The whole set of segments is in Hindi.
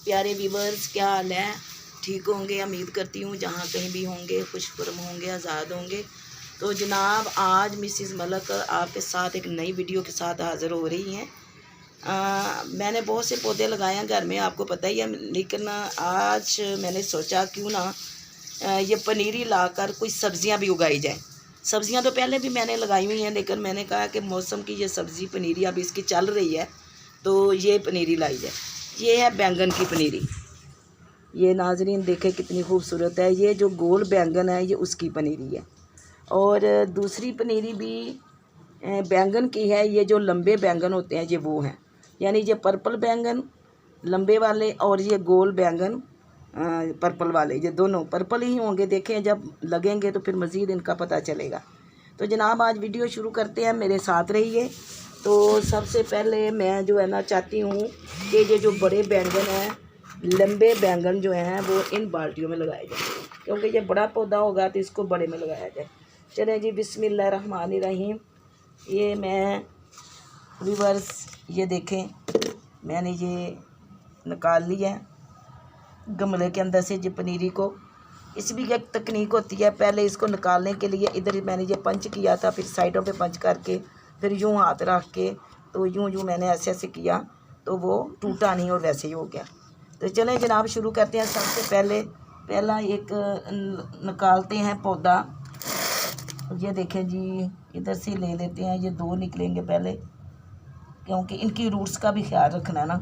प्यारे व्यूवर्स, क्या हाल है? ठीक होंगे उम्मीद करती हूँ। जहाँ कहीं भी होंगे खुशफुर्म होंगे, आज़ाद होंगे। तो जनाब आज मिसिस मलक आपके साथ एक नई वीडियो के साथ हाज़िर हो रही हैं। मैंने बहुत से पौधे लगाए हैं घर में, आपको पता ही है, लेकिन आज मैंने सोचा क्यों ना ये पनीरी लाकर कुछ सब्ज़ियाँ भी उगाई जाएँ। सब्ज़ियाँ तो पहले भी मैंने लगाई हुई हैं, लेकिन मैंने कहा कि मौसम की ये सब्ज़ी पनीरी अभी इसकी चल रही है तो ये पनीरी लाई जाए। ये है बैंगन की पनीरी। ये नाजरीन देखें कितनी खूबसूरत है। ये जो गोल बैंगन है ये उसकी पनीरी है। और दूसरी पनीरी भी बैंगन की है। ये जो लंबे बैंगन होते हैं ये वो हैं, यानी ये पर्पल बैंगन लंबे वाले और ये गोल बैंगन पर्पल वाले, ये दोनों पर्पल ही होंगे। देखें जब लगेंगे तो फिर मज़ीद इनका पता चलेगा। तो जनाब आज वीडियो शुरू करते हैं, मेरे साथ रहिए। तो सबसे पहले मैं जो है ना चाहती हूँ कि ये जो बड़े बैंगन हैं, लंबे बैंगन जो हैं वो इन बाल्टियों में लगाए जाए, क्योंकि ये बड़ा पौधा होगा तो इसको बड़े में लगाया जाए। चलें जी, बिस्मिल्लाहिर्रहमानिर्रहीम। ये मैं व्यूअर्स ये देखें, मैंने ये निकाल लिया है गमले के अंदर से ये पनीरी को। इसमें भी एक तकनीक होती है, पहले इसको निकालने के लिए इधर मैंने ये पंच किया था, फिर साइडों पे पंच करके फिर यूँ हाथ रख के तो यूँ मैंने ऐसे ऐसे किया तो वो टूटा नहीं और वैसे ही हो गया। तो चलें जनाब शुरू करते हैं। सबसे पहला एक निकालते हैं पौधा। ये देखें जी, इधर से ले लेते हैं, ये दो निकलेंगे पहले, क्योंकि इनकी रूट्स का भी ख्याल रखना है ना।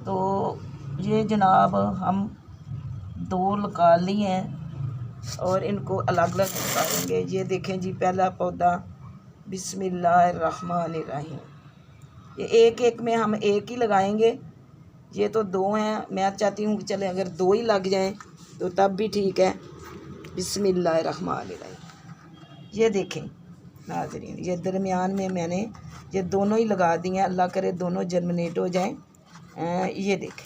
तो ये जनाब हम दो निकाल लिए हैं और इनको अलग अलग निकालेंगे। ये देखें जी, पहला पौधा बिस्मिल्लाहिर्रहमानिर्रहीम। ये एक एक में हम एक ही लगाएंगे। ये तो दो हैं, मैं चाहती हूँ कि चले अगर दो ही लग जाएं तो तब भी ठीक है। बिस्मिल्लाहिर्रहमानिर्रहीम। ये देखें नाज़रीन, ये दरमियान में मैंने ये दोनों ही लगा दिए हैं। अल्लाह करे दोनों जर्मिनेट हो जाएं। ये देखें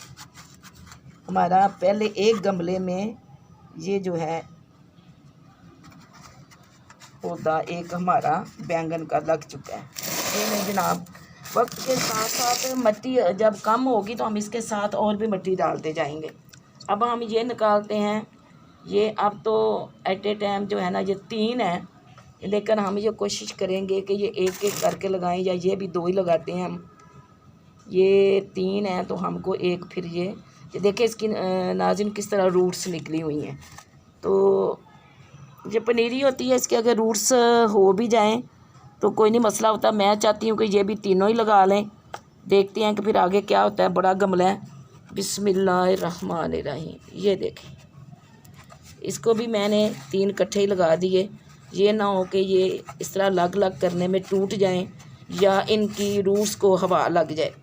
हमारा पहले एक गमले में ये जो है पौधा एक हमारा बैंगन का लग चुका है। ये नहीं जनाब, वक्त के साथ साथ मिट्टी जब कम होगी तो हम इसके साथ और भी मिट्टी डालते जाएंगे। अब हम ये निकालते हैं। ये अब तो एट ए टाइम जो है ना ये तीन है, लेकिन हम ये कोशिश करेंगे कि ये एक एक करके लगाएं, या ये भी दो ही लगाते हैं हम। ये तीन है तो हमको एक फिर ये देखिए इसकी नाज़रीन किस तरह रूट्स निकली हुई हैं। तो ये पनीरी होती है, इसके अगर रूट्स हो भी जाएं तो कोई नहीं मसला होता। मैं चाहती हूँ कि ये भी तीनों ही लगा लें। देखते हैं कि फिर आगे क्या होता है। बड़ा गमला है। बिस्मिल्लाहिर्रहमानिर्रहीम। ये देखें, इसको भी मैंने तीन इकट्ठे ही लगा दिए। ये ना हो कि ये इस तरह अलग अलग करने में टूट जाएं या इनकी रूट्स को हवा लग जाए,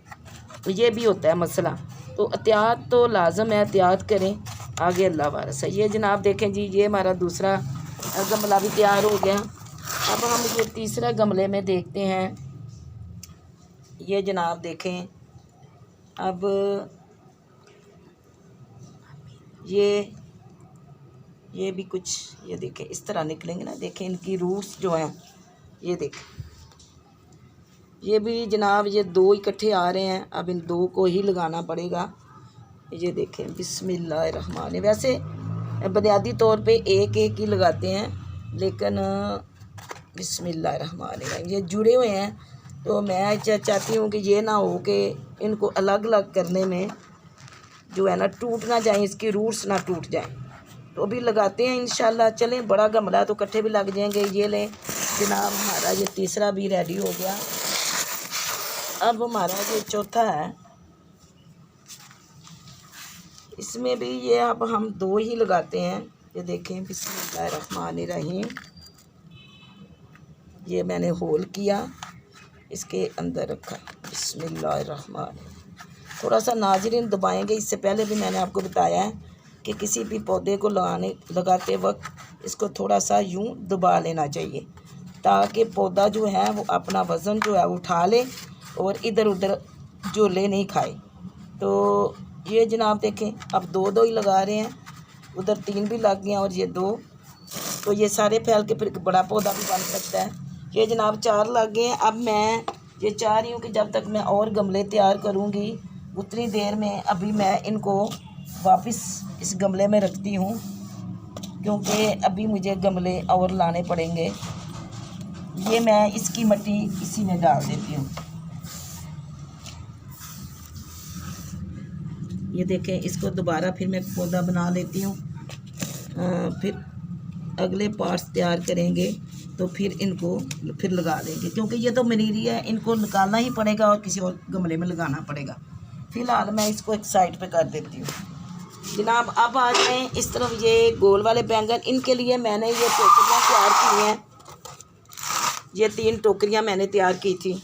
तो ये भी होता है मसला। तो एहतियात तो लाजम है, एहतियात करें, आगे अल्लाह वारस है। ये जनाब देखें जी, ये हमारा दूसरा गमला भी तैयार हो गया। अब हम ये तीसरा गमले में देखते हैं। ये जनाब देखें, अब ये भी कुछ ये देखें इस तरह निकलेंगे ना। देखें इनकी रूट्स जो हैं, ये देखें ये भी जनाब ये दो इकट्ठे आ रहे हैं। अब इन दो को ही लगाना पड़ेगा। ये देखें बिस्मिल्लाहिर्रहमानिर्रहीम। वैसे बुनियादी तौर पे एक एक ही लगाते हैं, लेकिन बिस्मिल्लाहिर्रहमानिर्रहीम ये जुड़े हुए हैं। तो मैं चाहती हूँ कि ये ना हो कि इनको अलग अलग करने में जो है ना टूट ना जाए, इसकी रूट्स ना टूट जाएं। तो अभी लगाते हैं इंशाल्लाह। चलें, बड़ा गमला तो इकट्ठे भी लग जाएंगे। ये लें जनाब, हमारा ये तीसरा भी रेडी हो गया। अब हमारा ये चौथा है, इसमें भी ये अब हम दो ही लगाते हैं। ये देखें बिस्मिल्लाहिर्रहमानिर्रहीम। ये मैंने होल किया, इसके अंदर रखा। बिस्मिल्लाहिर्रहमानिर्रहीम। थोड़ा सा नाज़रीन दबाएंगे। इससे पहले भी मैंने आपको बताया है कि किसी भी पौधे को लगाते वक्त इसको थोड़ा सा यूं दबा लेना चाहिए, ताकि पौधा जो है वो अपना वज़न जो है वो उठा ले और इधर उधर झोले नहीं खाए। तो ये जनाब देखें, अब दो दो ही लगा रहे हैं। उधर तीन भी लग गए और ये दो, तो ये सारे फैल के फिर बड़ा पौधा भी बन सकता है। ये जनाब चार लग गए हैं। अब मैं ये चाह रही हूँ कि जब तक मैं और गमले तैयार करूँगी उतनी देर में अभी मैं इनको वापस इस गमले में रखती हूँ, क्योंकि अभी मुझे गमले और लाने पड़ेंगे। ये मैं इसकी मिट्टी इसी में डाल देती हूँ। ये देखें, इसको दोबारा फिर मैं पौधा बना लेती हूँ। फिर अगले पार्ट्स तैयार करेंगे तो फिर इनको फिर लगा देंगे, क्योंकि ये तो मनीरी है, इनको निकालना ही पड़ेगा और किसी और गमले में लगाना पड़ेगा। फ़िलहाल मैं इसको एक साइड पे कर देती हूँ। जनाब अब आ जाएँ इस तरफ। ये गोल वाले बैंगन, इनके लिए मैंने ये टोकरियाँ तैयार की हैं। ये 3 टोकरियाँ मैंने तैयार की थी।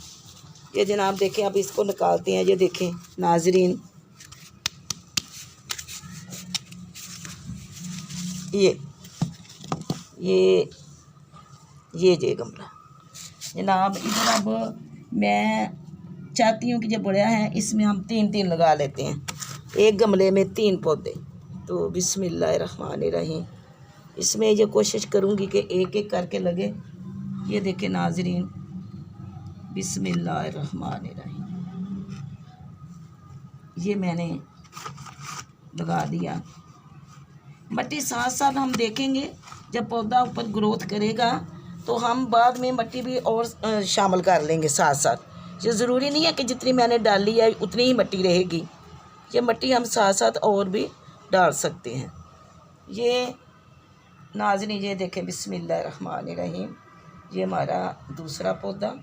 ये जनाब देखें, अब इसको निकालते हैं। ये देखें नाजरीन, ये गमला जनाब। इधर अब मैं चाहती हूँ कि जो बड़ा है इसमें हम 3-3 लगा लेते हैं, एक गमले में 3 पौधे। तो बिस्मिल्लाहिर्रहमानिर्रहीम, इसमें ये कोशिश करूँगी कि एक एक करके लगे। ये देखें नाजरीन, बिस्मिल्लाहिर्रहमानिर्रहीम, ये मैंने लगा दिया। मिट्टी साथ साथ हम देखेंगे, जब पौधा ऊपर ग्रोथ करेगा तो हम बाद में मिट्टी भी और शामिल कर लेंगे साथ साथ। ये ज़रूरी नहीं है कि जितनी मैंने डाली है उतनी ही मिट्टी रहेगी, ये मिट्टी हम साथ साथ और भी डाल सकते हैं। ये नाज़रीन, ये देखें बिस्मिल्लाहिर्रहमानिर्रहीम, ये हमारा दूसरा पौधा।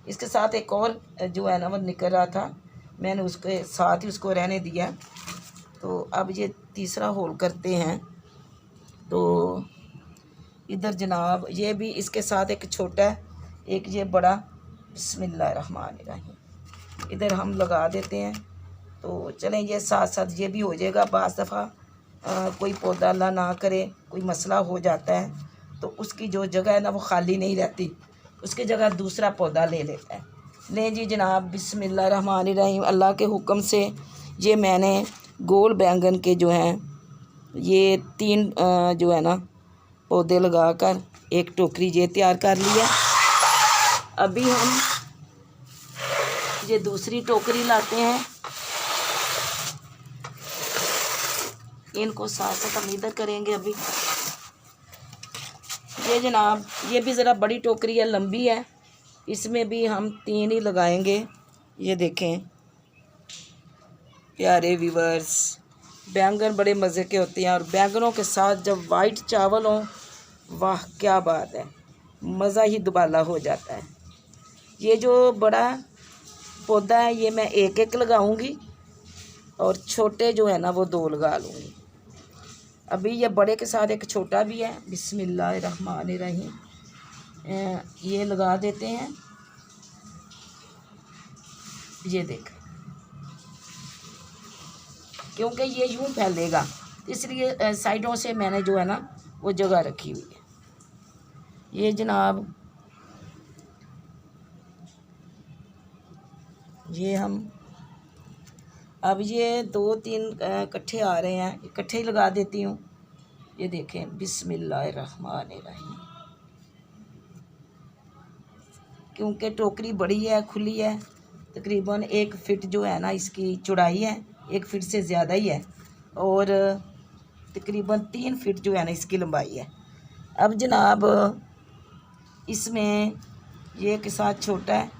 इसके साथ एक और जो है ना वो निकल रहा था, मैंने उसके साथ ही उसको रहने दिया। तो अब ये तीसरा होल करते हैं। तो इधर जनाब ये भी इसके साथ एक छोटा है, एक ये बड़ा। बिस्मिल्लाहिर्रहमानिर्रहीम, इधर हम लगा देते हैं। तो चलें, ये साथ साथ ये भी हो जाएगा। बाज़ दफ़ा कोई पौधा अल्लाह ना करे कोई मसला हो जाता है तो उसकी जो जगह है ना वो खाली नहीं रहती, उसकी जगह दूसरा पौधा ले लेता है। लें जी जनाब, बिस्मिल्लाहिर्रहमानिर्रहीम, अल्लाह के हुक्म से ये मैंने गोल बैंगन के जो हैं ये 3 जो है ना पौधे लगाकर एक टोकरी ये तैयार कर लिया। अभी हम ये दूसरी टोकरी लाते हैं, इनको साथ साथ हम इधर करेंगे। अभी ये जनाब, ये भी ज़रा बड़ी टोकरी है, लंबी है, इसमें भी हम 3 ही लगाएंगे। ये देखें प्यारे व्यूअर्स, बैंगन बड़े मज़े के होते हैं, और बैंगनों के साथ जब वाइट चावल हो, वाह क्या बात है, मज़ा ही दुबाला हो जाता है। ये जो बड़ा पौधा है ये मैं एक एक लगाऊंगी और छोटे जो है ना वो 2 लगा लूँगी। अभी ये बड़े के साथ एक छोटा भी है। बिस्मिल्लाहिर्रहमानिर्रहीम, ये लगा देते हैं। ये देख, क्योंकि ये यूं फैलेगा इसलिए साइडों से मैंने जो है ना वो जगह रखी हुई है। ये जनाब ये हम अब ये 2-3 इकट्ठे आ रहे हैं, इकट्ठे ही लगा देती हूँ। ये देखें बिस्मिल्लाहिर्रहमानिर्रहीम, क्योंकि टोकरी बड़ी है, खुली है, तकरीबन 1 फीट जो है ना इसकी चौड़ाई है, 1 फीट से ज़्यादा ही है, और तकरीबन 3 फीट जो है ना इसकी लंबाई है। अब जनाब इसमें ये के साथ छोटा है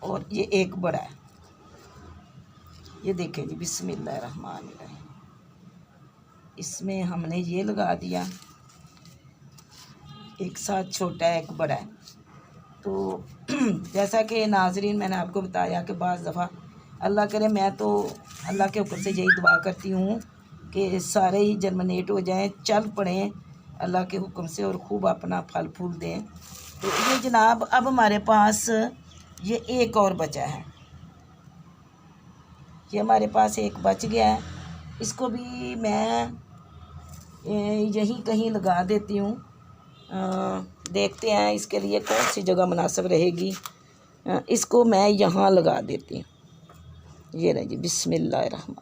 और ये एक बड़ा है। ये देखें जी बिस्मिल्लाहिर्रहमानिर्रहीम, इसमें हमने ये लगा दिया, एक साथ छोटा है एक बड़ा है। तो जैसा कि नाजरीन मैंने आपको बताया कि बाज़ दफ़ा अल्लाह करे, मैं तो अल्लाह के हुक्म से यही दुआ करती हूँ कि सारे ही जर्मिनेट हो जाएं, चल पड़ें अल्लाह के हुक्म से और खूब अपना फल फूल दें। तो ये जनाब अब हमारे पास ये एक और बचा है, ये हमारे पास एक बच गया है, इसको भी मैं यहीं कहीं लगा देती हूँ। देखते हैं इसके लिए कौन सी जगह मुनासिब रहेगी। इसको मैं यहाँ लगा देती हूँ। ये रही जी बिस्मिल्लाहिर्रहमान,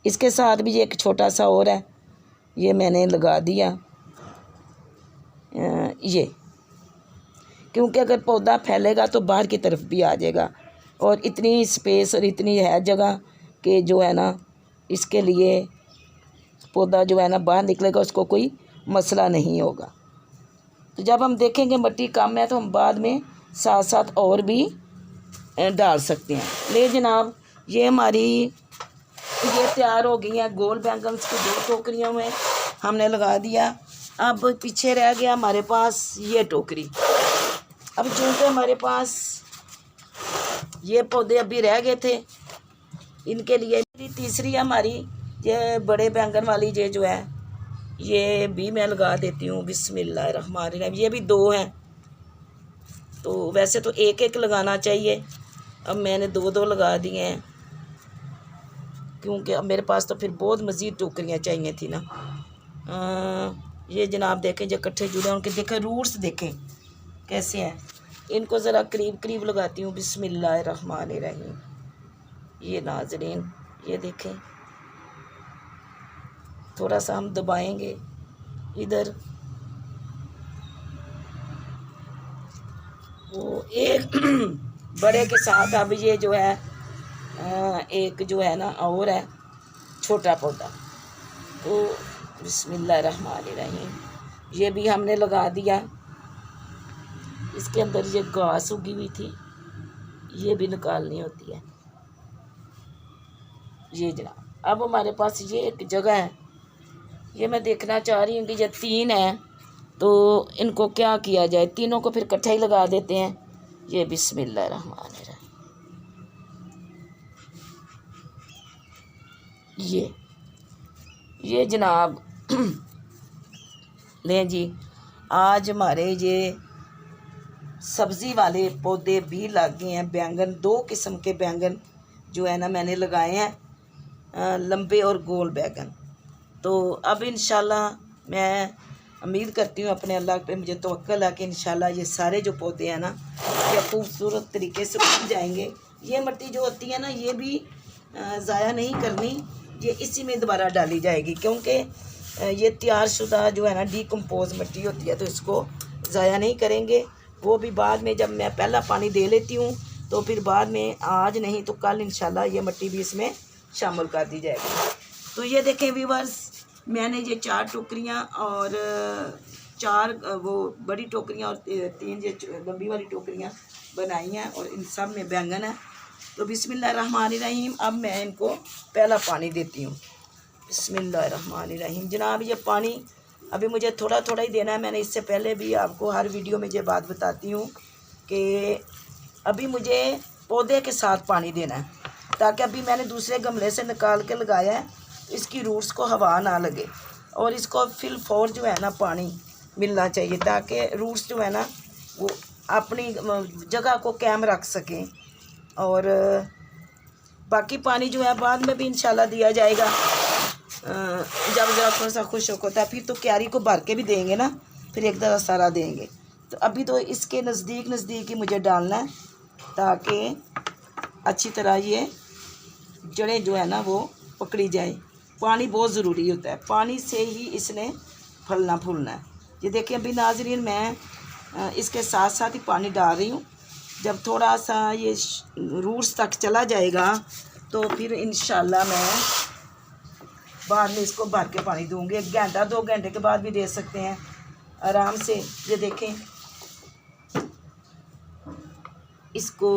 इसके साथ भी ये एक छोटा सा और है, ये मैंने लगा दिया। ये क्योंकि अगर पौधा फैलेगा तो बाहर की तरफ भी आ जाएगा, और इतनी स्पेस और इतनी है जगह कि जो है ना इसके लिए पौधा जो है ना बाहर निकलेगा, उसको कोई मसला नहीं होगा। तो जब हम देखेंगे मिट्टी कम है तो हम बाद में साथ साथ और भी डाल सकते हैं। ले जनाब, ये हमारी ये तैयार हो गई हैं गोल बैंगन की 2 टोकरियों में हमने लगा दिया। अब पीछे रह गया हमारे पास ये टोकरी। अब चूँकि हमारे पास ये पौधे अभी रह गए थे, इनके लिए तीसरी हमारी ये बड़े बैंगन वाली ये जो है ये भी मैं लगा देती हूँ। बिस्मिल्लाहिर्रहमानिर्रहीम। ये भी 2 हैं, तो वैसे तो एक एक लगाना चाहिए, अब मैंने 2-2 लगा दिए हैं क्योंकि अब मेरे पास तो फिर बहुत मज़ीद टोकरियाँ चाहिए थी ना। ये जनाब देखें जो इकट्ठे जुड़े हैं उनके देखें रूट्स देखें कैसे हैं। इनको ज़रा करीब करीब लगाती हूँ। बिस्मिल्लाहिर्रहमानिर्रहीम। ये नाज़रीन ये देखें, थोड़ा सा हम दबाएंगे इधर, वो एक बड़े के साथ अब ये जो है एक जो है ना और है छोटा पौधा, तो बिस्मिल्लाहिर्रहमानिर्रहीम ये भी हमने लगा दिया। इसके अंदर ये घास उगी हुई थी, ये भी निकालनी होती है। ये जनाब अब हमारे पास ये एक जगह है, ये मैं देखना चाह रही हूँ कि ये 3 हैं तो इनको क्या किया जाए, तीनों को फिर इकट्ठा ही लगा देते हैं। ये बिस्मिल्लाहिर्रहमानिर्रहीम ये जनाब लें जी, आज हमारे ये सब्ज़ी वाले पौधे भी लग गए हैं। बैंगन 2 किस्म के बैंगन जो है ना मैंने लगाए हैं, लंबे और गोल बैंगन। तो अब इंशाल्लाह मैं उम्मीद करती हूँ अपने अल्लाह पे, मुझे तवक्कल है कि इंशाल्लाह ये सारे जो पौधे हैं ना ये खूबसूरत तरीके से उग जाएंगे। ये मिट्टी जो होती है ना ये भी ज़ाया नहीं करनी, ये इसी में दोबारा डाली जाएगी क्योंकि ये तैयार शुदा जो है ना डीकम्पोज मिट्टी होती है, तो इसको ज़ाया नहीं करेंगे। वो भी बाद में जब मैं पहला पानी दे लेती हूँ तो फिर बाद में आज नहीं तो कल इंशाल्लाह ये मिट्टी भी इसमें शामिल कर दी जाएगी। तो ये देखें व्यूअर्स, मैंने ये 4 टोकरियाँ और 4 वो बड़ी टोकरियाँ और 3 ये लंबी वाली टोकरियाँ बनाई हैं और इन सब में बैंगन है। तो बिस्मिल्लाहिर्रहमानिर्रहीम अब मैं इनको पहला पानी देती हूँ। बिस्मिल्लाहिर्रहमानिर्रहीम। जनाब ये पानी अभी मुझे थोड़ा थोड़ा ही देना है। मैंने इससे पहले भी आपको हर वीडियो में ये बात बताती हूँ कि अभी मुझे पौधे के साथ पानी देना है, ताकि अभी मैंने दूसरे गमले से निकाल के लगाया है, इसकी रूट्स को हवा ना लगे और इसको फिल फॉर जो है ना पानी मिलना चाहिए, ताकि रूट्स जो है ना वो अपनी जगह को कायम रख सकें। और बाकी पानी जो है बाद में भी इंशाल्लाह दिया जाएगा जब ज़रा थोड़ा सा खुश्क होता है, फिर तो क्यारी को भर के भी देंगे ना, फिर एक दफ़ा सारा देंगे। तो अभी तो इसके नज़दीक ही मुझे डालना है ताकि अच्छी तरह ये जड़ें जो है ना वो पकड़ी जाए। पानी बहुत ज़रूरी होता है, पानी से ही इसने फलना फूलना है। ये देखिए अभी नाज़रीन मैं इसके साथ साथ ही पानी डाल रही हूँ। जब थोड़ा सा ये रूट्स तक चला जाएगा तो फिर इंशाल्लाह मैं बाद में इसको भर के पानी दूँगी। 1 घंटा 2 घंटे के बाद भी दे सकते हैं आराम से। ये देखें इसको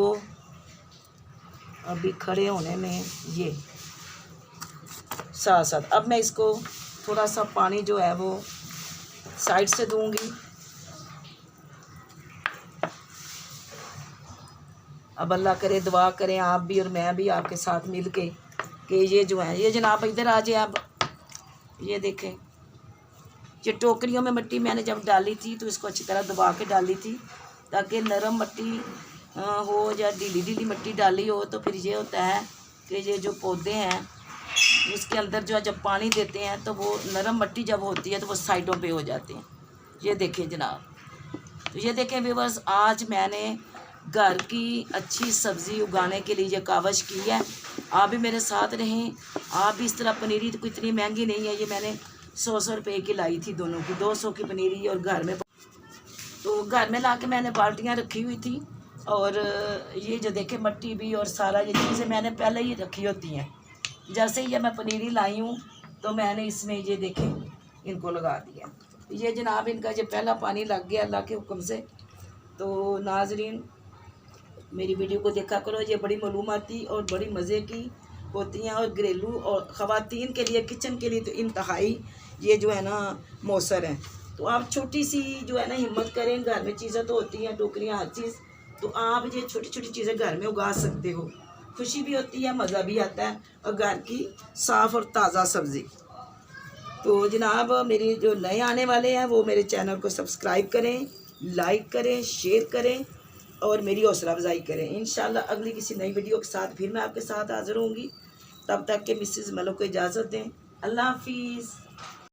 अभी खड़े होने में ये साथ साथ अब मैं इसको थोड़ा सा पानी जो है वो साइड से दूंगी। अब अल्लाह करे दुआ करें आप भी और मैं भी आपके साथ मिल के कि ये जो है ये जनाब इधर आ जाए। अब ये देखें ये टोकरियों में मिट्टी मैंने जब डाली थी तो इसको अच्छी तरह दबा के डाली थी ताकि नरम मिट्टी हो या ढीली ढीली मिट्टी डाली हो, तो फिर ये होता है कि ये जो पौधे हैं उसके अंदर जो है जब पानी देते हैं तो वो नरम मिट्टी जब होती है तो वो साइडों पे हो जाते हैं। ये देखें जनाब, तो ये देखें व्यूअर्स, आज मैंने घर की अच्छी सब्ज़ी उगाने के लिए ये कावश की है। आप भी मेरे साथ रहें, आप भी इस तरह पनीरी तो इतनी महंगी नहीं है, ये मैंने 100 रुपये की लाई थी दोनों की, 200 की पनीरी और घर में तो घर में ला के मैंने बाल्टियाँ रखी हुई थी और ये जो देखे मट्टी भी और सारा ये चीज़ें मैंने पहले ही रखी होती हैं। जैसे ही मैं पनीरी लाई हूँ तो मैंने इसमें ये देखे इनको लगा दिया। ये जनाब इनका जो पहला पानी लग गया अल्लाह के हुक्म से। तो नाजरीन मेरी वीडियो को देखा करो, ये बड़ी मालूमाती और बड़ी मज़े की होती हैं और घरेलू और ख़वातीन के लिए किचन के लिए तो इंतहाई ये जो है ना मौसर हैं। तो आप छोटी सी जो है ना हिम्मत करें, घर में चीज़ें तो होती हैं, टोकरियाँ हर चीज़, तो आप ये छोटी छोटी चीज़ें घर में उगा सकते हो। खुशी भी होती है, मज़ा भी आता है और घर की साफ़ और ताज़ा सब्ज़ी। तो जनाब मेरी जो नए आने वाले हैं वो मेरे चैनल को सब्सक्राइब करें, लाइक करें, शेयर करें और मेरी हौसला अफजाई करें। इंशाल्लाह अगली किसी नई वीडियो के साथ फिर मैं आपके साथ हाज़िर होंगी। तब तक के मिसेस मलक को इजाज़त दें। अल्लाह हाफिज़।